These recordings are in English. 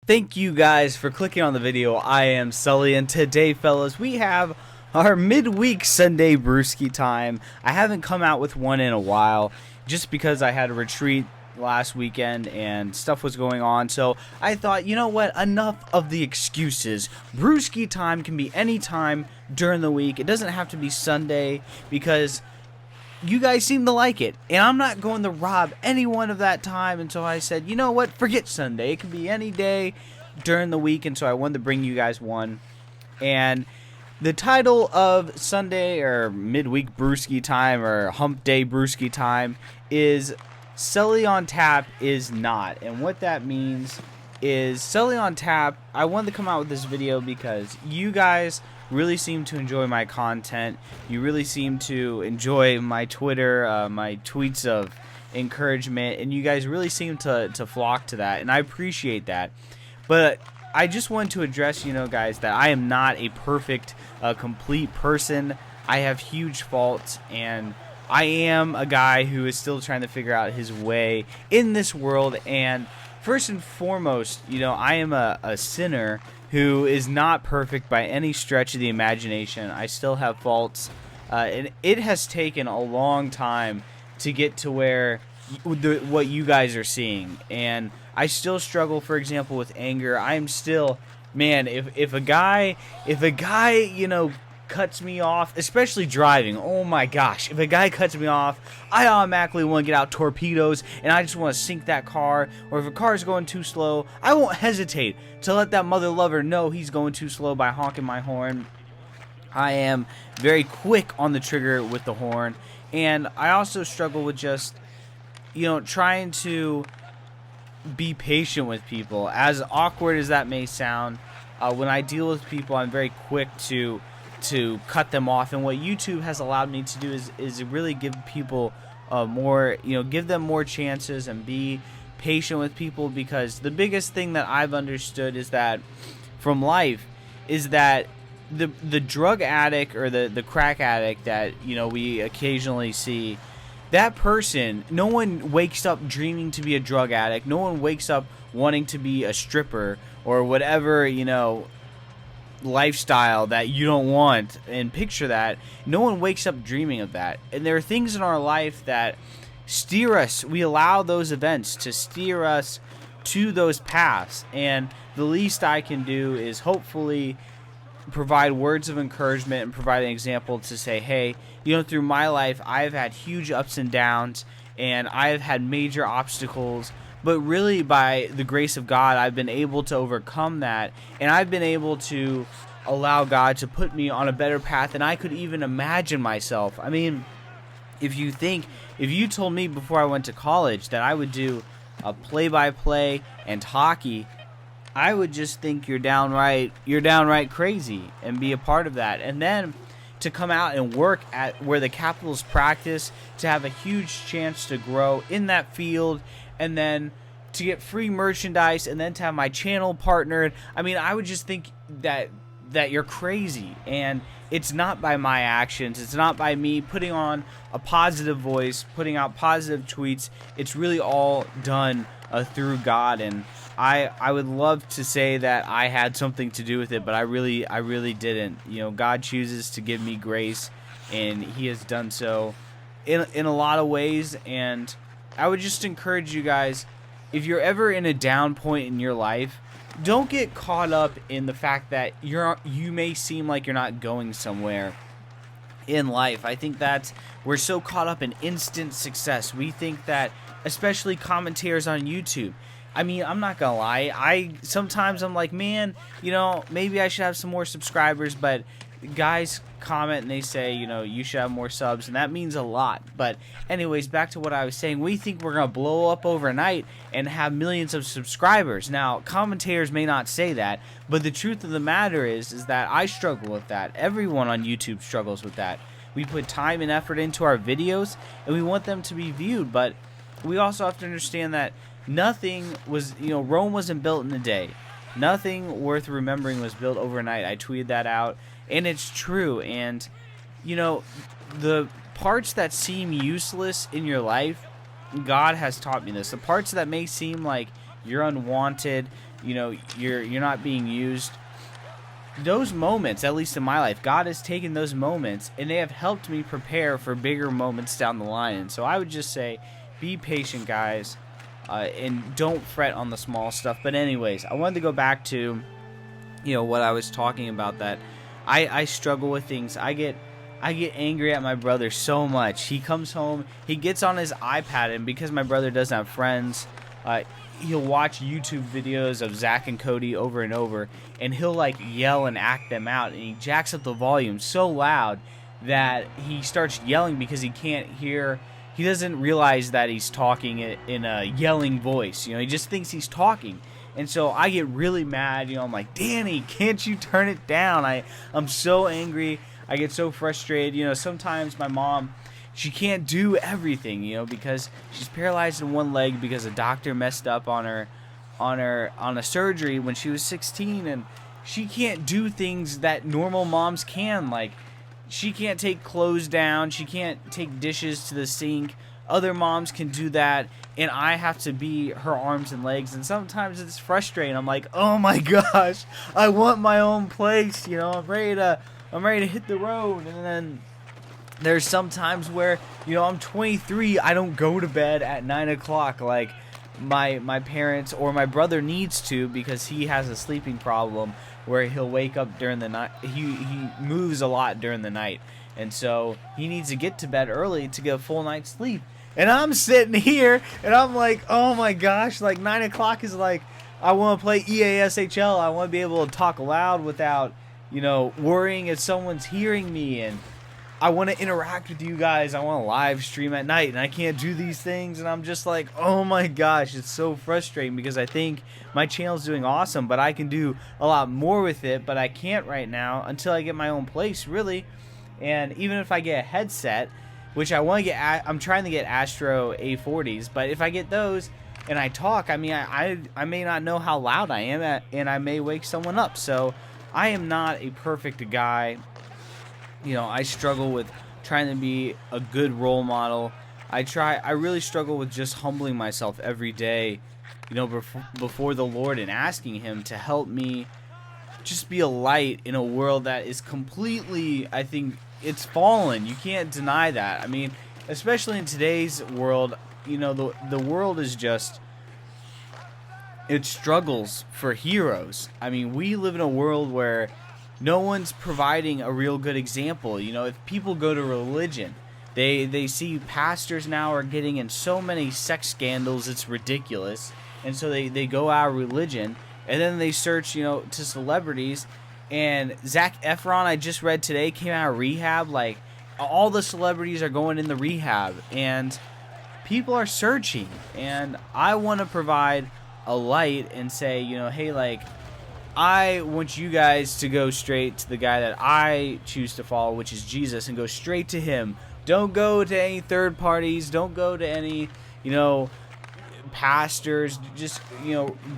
Thank you guys for clicking on the video. I am Sully, and today, fellas, we have our midweek Sunday Brewsky time. I haven't come out with one in a while, just because I had a retreat last weekend and stuff was going on. So I thought, you know what? Enough of the excuses. Brewsky time can be any time during the week. It doesn't have to be Sunday because you guys seem to like it, and I'm not going to rob anyone of that time. And so I said, you know what, forget Sunday, it can be any day during the week. And so I wanted to bring you guys one. And the title of Sunday or midweek Brewsky time or hump day Brewsky time is Sullyontap is not. And what that means is Sullyontap, I wanted to come out with this video because you guys really seem to enjoy my content. You really seem to enjoy my Twitter, my tweets of encouragement, and you guys really seem to flock to that, and I appreciate that. But I just want to address, guys, that I am not a perfect, complete person. I have huge faults, and I am a guy who is still trying to figure out his way in this world. And first and foremost, I am a sinner who is not perfect by any stretch of the imagination. I still have faults, and it has taken a long time to get to where what you guys are seeing. And I still struggle, for example, with anger. I am still, man, if a guy, cuts me off, especially driving, oh my gosh, if a guy cuts me off, I automatically want to get out torpedoes and I just want to sink that car. Or if a car is going too slow, I won't hesitate to let that mother lover know he's going too slow by honking my horn. I am very quick on the trigger with the horn. And I also struggle with just, trying to be patient with people. As awkward as that may sound, when I deal with people, I'm very quick to cut them off. And what YouTube has allowed me to do is really give people give them more chances and be patient with people. Because the biggest thing that I've understood is that from life is that the drug addict or the crack addict that we occasionally see, that person, no one wakes up dreaming to be a drug addict. No one wakes up wanting to be a stripper or whatever, lifestyle that you don't want and picture that. No one wakes up dreaming of that. And there are things in our life that steer us. We allow those events to steer us to those paths. And the least I can do is hopefully provide words of encouragement and provide an example to say, hey, through my life, I've had huge ups and downs and I've had major obstacles. But really, by the grace of God, I've been able to overcome that, and I've been able to allow God to put me on a better path than I could even imagine myself. I mean, if you told me before I went to college that I would do a play-by-play and hockey, I would just think you're downright crazy and be a part of that. And then to come out and work at where the Capitals practice, to have a huge chance to grow in that field, and then to get free merchandise, and then to have my channel partnered. I mean, I would just think that you're crazy. And it's not by my actions. It's not by me putting on a positive voice, putting out positive tweets. It's really all done through God. And I would love to say that I had something to do with it, but I really didn't. God chooses to give me grace, and He has done so in a lot of ways. And I would just encourage you guys, if you're ever in a down point in your life, don't get caught up in the fact that you may seem like you're not going somewhere in life. I think we're so caught up in instant success. We think that, especially commentators on YouTube. I mean, I'm not gonna lie. Sometimes I'm like, man, maybe I should have some more subscribers, but guys comment and they say, you should have more subs, and that means a lot. But anyways, back to what I was saying. We think we're gonna blow up overnight and have millions of subscribers. Now, commentators may not say that, but the truth of the matter is that I struggle with that. Everyone on YouTube struggles with that. We put time and effort into our videos, and we want them to be viewed, but we also have to understand that nothing was, Rome wasn't built in a day. Nothing worth remembering was built overnight. I tweeted that out, and it's true. And, the parts that seem useless in your life, God has taught me this. The parts that may seem like you're unwanted, you're not being used. Those moments, at least in my life, God has taken those moments and they have helped me prepare for bigger moments down the line. And so I would just say, be patient, guys, and don't fret on the small stuff. But anyways, I wanted to go back to, what I was talking about, that I struggle with things. I get angry at my brother so much. He comes home, he gets on his iPad, and because my brother doesn't have friends, he'll watch YouTube videos of Zach and Cody over and over, and he'll like yell and act them out, and he jacks up the volume so loud that he starts yelling because he can't hear. He doesn't realize that he's talking in a yelling voice. He just thinks he's talking. And so I get really mad. I'm like, Danny, can't you turn it down? I'm so angry. I get so frustrated. Sometimes my mom, she can't do everything, because she's paralyzed in one leg because a doctor messed up on a surgery when she was 16, and she can't do things that normal moms can. Like, she can't take clothes down, she can't take dishes to the sink. Other moms can do that, and I have to be her arms and legs, and sometimes it's frustrating. I'm like, oh my gosh, I want my own place. I'm ready to hit the road. And then there's some times where, I'm 23, I don't go to bed at 9 o'clock like my parents or my brother needs to, because he has a sleeping problem where he'll wake up during the night. He moves a lot during the night, and so he needs to get to bed early to get a full night's sleep. And I'm sitting here and I'm like, oh my gosh, like 9 o'clock is like, I want to play EASHL. I want to be able to talk loud without, worrying if someone's hearing me, and I want to interact with you guys. I want to live stream at night, and I can't do these things, and I'm just like, oh my gosh, it's so frustrating, because I think my channel's doing awesome, but I can do a lot more with it, but I can't right now until I get my own place, really. And even if I get a headset, which I want to get, I'm trying to get Astro A40s, but if I get those and I talk, I may not know how loud I am, and I may wake someone up. So I am not a perfect guy. I struggle with trying to be a good role model. I really struggle with just humbling myself every day, before the Lord, and asking Him to help me just be a light in a world that is completely, I think, it's fallen. You can't deny that. Especially in today's world, the world is just, it struggles for heroes. We live in a world where no one's providing a real good example. If people go to religion, they see pastors now are getting in so many sex scandals, it's ridiculous. And so they go out of religion, and then they search, to celebrities. And Zac Efron, I just read today, came out of rehab. Like, all the celebrities are going in the rehab, and people are searching. And I want to provide a light and say, hey, like, I want you guys to go straight to the guy that I choose to follow, which is Jesus, and go straight to Him. Don't go to any third parties. Don't go to any, pastors. Just,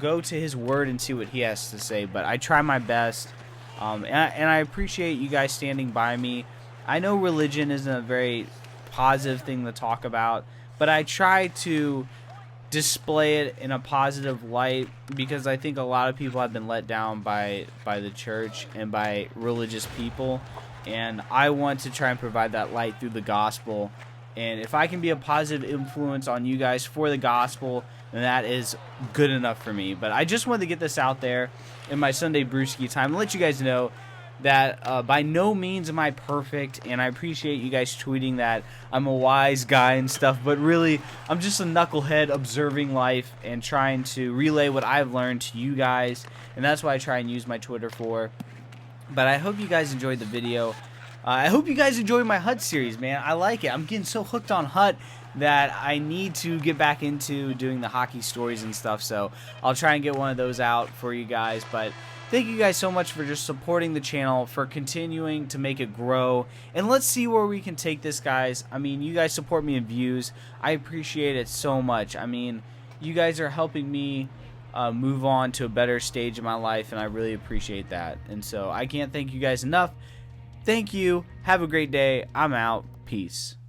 go to His Word and see what He has to say. But I try my best. And I appreciate you guys standing by me. I know religion isn't a very positive thing to talk about, but I try to display it in a positive light, because I think a lot of people have been let down by the church and by religious people, and I want to try and provide that light through the gospel. And if I can be a positive influence on you guys for the gospel, then that is good enough for me. But I just wanted to get this out there in my Sunday Brewsky time and let you guys know that by no means am I perfect, and I appreciate you guys tweeting that I'm a wise guy and stuff, but really I'm just a knucklehead observing life and trying to relay what I've learned to you guys, and that's what I try and use my Twitter for. But I hope you guys enjoyed the video. I hope you guys enjoyed my Hut series, man. I like it. I'm getting so hooked on Hut that I need to get back into doing the hockey stories and stuff, so I'll try and get one of those out for you guys. But thank you guys so much for just supporting the channel, for continuing to make it grow, and let's see where we can take this, guys. You guys support me in views. I appreciate it so much. You guys are helping me move on to a better stage in my life, and I really appreciate that. And so I can't thank you guys enough. Thank you. Have a great day. I'm out. Peace.